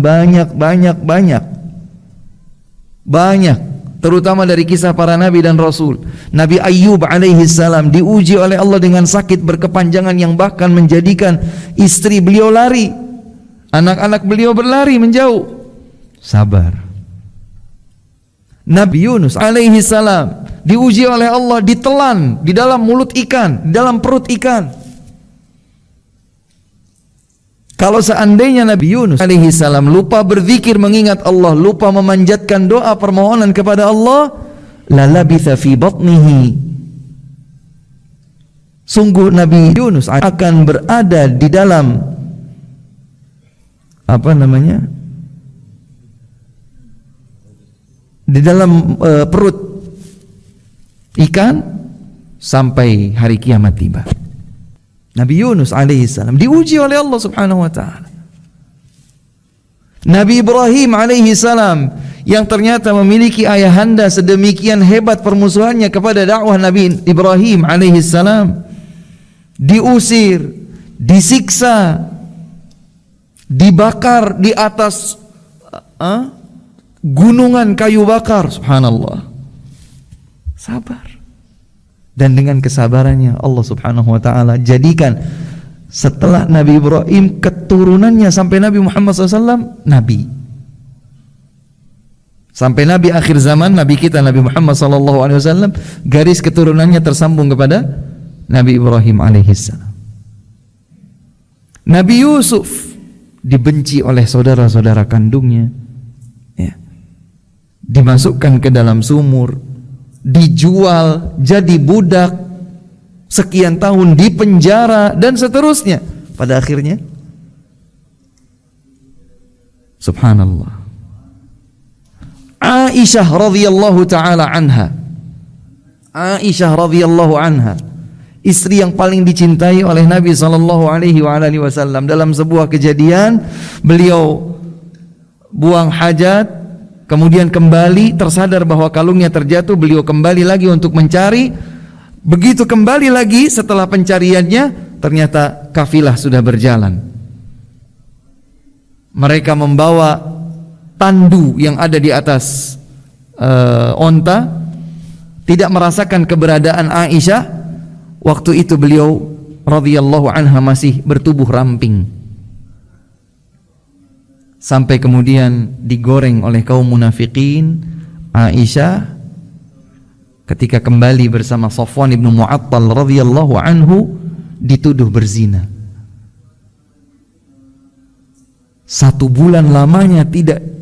banyak, terutama dari kisah para nabi dan rasul. Nabi Ayyub alaihi salam diuji oleh Allah dengan sakit berkepanjangan yang bahkan menjadikan istri beliau lari, anak-anak beliau berlari menjauh. Sabar. Nabi Yunus alaihi salam diuji oleh Allah, ditelan di dalam mulut ikan, di dalam perut ikan. Kalau seandainya Nabi Yunus alaihi salam lupa berzikir mengingat Allah, lupa memanjatkan doa permohonan kepada Allah, la labitha fi batnihi, sungguh Nabi Yunus akan berada di dalam di dalam perut ikan sampai hari kiamat tiba. Nabi Yunus alaihi salam diuji oleh Allah Subhanahu wa ta'ala. Nabi Ibrahim alaihi salam yang ternyata memiliki ayahanda sedemikian hebat permusuhannya kepada dakwah Nabi Ibrahim alaihi salam, diusir, disiksa, dibakar di atas gunungan kayu bakar. Subhanallah. Sabar. Dan dengan kesabarannya Allah Subhanahu wa ta'ala jadikan setelah Nabi Ibrahim keturunannya sampai Nabi Muhammad SAW Nabi, sampai Nabi akhir zaman, Nabi kita Nabi Muhammad SAW, garis keturunannya tersambung kepada Nabi Ibrahim alaihissalam. Nabi Yusuf dibenci oleh saudara-saudara kandungnya, ya, dimasukkan ke dalam sumur, dijual jadi budak sekian tahun, di penjara dan seterusnya. Pada akhirnya, subhanallah, Aisyah radhiyallahu taala anha, Aisyah radhiyallahu anha, istri yang paling dicintai oleh Nabi sallallahu alaihi wasallam. Dalam sebuah kejadian, beliau buang hajat, kemudian kembali tersadar bahwa kalungnya terjatuh. Beliau kembali lagi untuk mencari. Begitu kembali lagi setelah pencariannya, ternyata kafilah sudah berjalan. Mereka membawa tandu yang ada di atas onta, tidak merasakan keberadaan Aisyah. Waktu itu beliau radhiyallahu anha masih bertubuh ramping. Sampai kemudian digoreng oleh kaum munafikin. Aisyah ketika kembali bersama Safwan ibnu Mu'attal radhiyallahu anhu dituduh berzina. 1 bulan lamanya tidak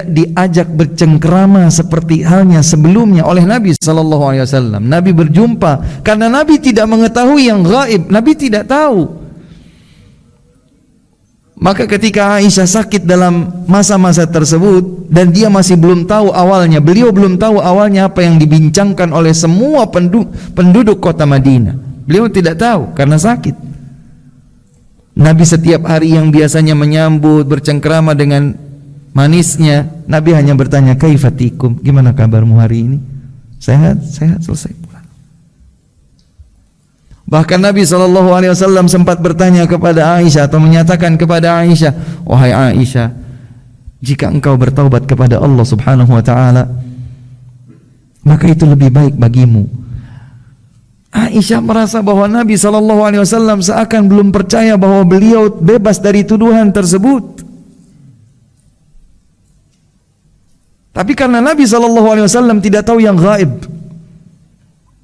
diajak bercengkrama seperti halnya sebelumnya oleh Nabi sallallahu alaihi wasallam. Nabi berjumpa karena Nabi tidak mengetahui yang gaib, Nabi tidak tahu. Maka ketika Aisyah sakit dalam masa-masa tersebut dan dia masih belum tahu awalnya, beliau belum tahu awalnya apa yang dibincangkan oleh semua penduduk kota Madinah. Beliau tidak tahu karena sakit. Nabi setiap hari yang biasanya menyambut, bercengkrama dengan manisnya, Nabi hanya bertanya, kaifatikum, gimana kabarmu hari ini? Sehat? Sehat, selesai pulang. Bahkan Nabi SAW sempat bertanya kepada Aisyah atau menyatakan kepada Aisyah, wahai Aisyah, jika engkau bertaubat kepada Allah Subhanahu wa ta'ala, maka itu lebih baik bagimu. Aisyah merasa bahwa Nabi SAW seakan belum percaya bahwa beliau bebas dari tuduhan tersebut. Tapi karena Nabi SAW tidak tahu yang gaib,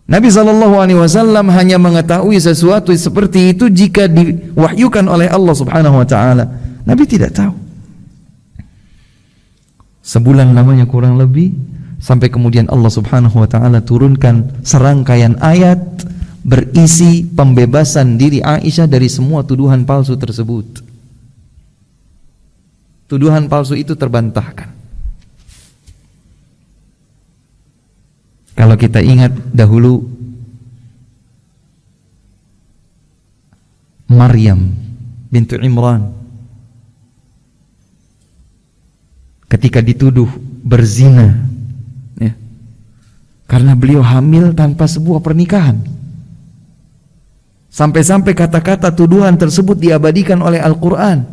Nabi SAW hanya mengetahui sesuatu seperti itu jika diwahyukan oleh Allah Subhanahu wa ta'ala. Nabi tidak tahu. Sebulan lamanya kurang lebih, sampai kemudian Allah Subhanahu wa ta'ala turunkan serangkaian ayat berisi pembebasan diri Aisyah dari semua tuduhan palsu tersebut. Tuduhan palsu itu terbantahkan. Kalau kita ingat dahulu, Maryam bintu Imran ketika dituduh berzina, ya, karena beliau hamil tanpa sebuah pernikahan, sampai-sampai kata-kata tuduhan tersebut diabadikan oleh Al-Quran.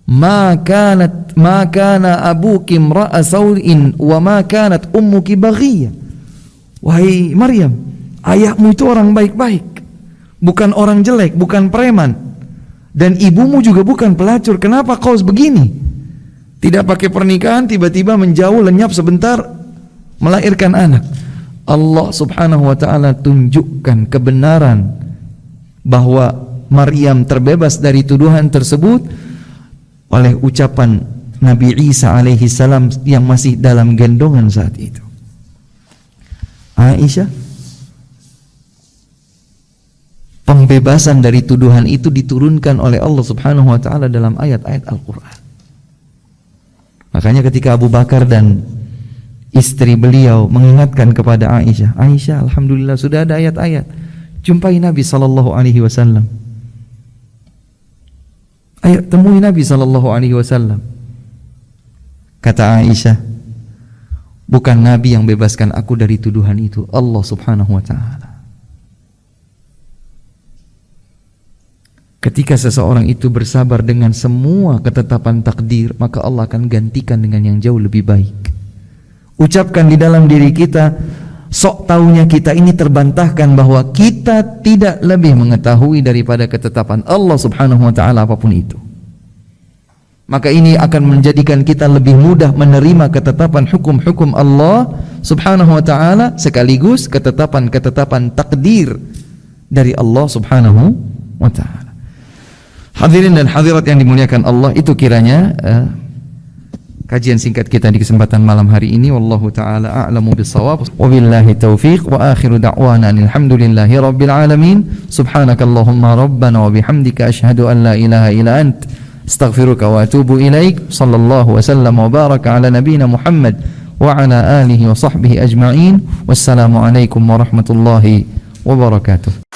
Ma kana abuki imra'a sawin wa ma kanat ummuki baghiyah. Wahai Maryam, ayahmu itu orang baik-baik, bukan orang jelek, bukan preman, dan ibumu juga bukan pelacur. Kenapa kau begini? Tidak pakai pernikahan, tiba-tiba menjauh, lenyap sebentar, melahirkan anak. Allah Subhanahu wa ta'ala tunjukkan kebenaran bahwa Maryam terbebas dari tuduhan tersebut oleh ucapan Nabi Isa alaihi salam yang masih dalam gendongan saat itu. Aisyah, pembebasan dari tuduhan itu diturunkan oleh Allah Subhanahu wa ta'ala dalam ayat-ayat Al-Quran. Makanya ketika Abu Bakar dan istri beliau mengingatkan kepada Aisyah, Aisyah, alhamdulillah sudah ada ayat-ayat, jumpai Nabi sallallahu alaihi wasallam. Ayo temui Nabi sallallahu alaihi wasallam. Kata Aisyah, bukan Nabi yang bebaskan aku dari tuduhan itu, Allah Subhanahu wa ta'ala. Ketika seseorang itu bersabar dengan semua ketetapan takdir, maka Allah akan gantikan dengan yang jauh lebih baik. Ucapkan di dalam diri kita, sok taunya kita ini terbantahkan bahwa kita tidak lebih mengetahui daripada ketetapan Allah Subhanahu wa taala apapun itu. Maka ini akan menjadikan kita lebih mudah menerima ketetapan hukum-hukum Allah Subhanahu wa taala sekaligus ketetapan-ketetapan takdir dari Allah Subhanahu wa taala. Hadirin dan hadirat yang dimuliakan Allah, itu kiranya kajian singkat kita di kesempatan malam hari ini. Wallahu taala a'lamu bis-shawab. Wabillahi taufiq wa akhiru da'wana alhamdulillahi rabbil alamin. Subhanakallahumma rabbana wa bihamdika asyhadu an la ilaha illa ant astaghfiruka wa atubu ilaik. Sallallahu wa sallam wa baraka ala nabiyyina Muhammad wa ala alihi wa sahbihi ajma'in. Wassalamu alaikum warahmatullahi wabarakatuh.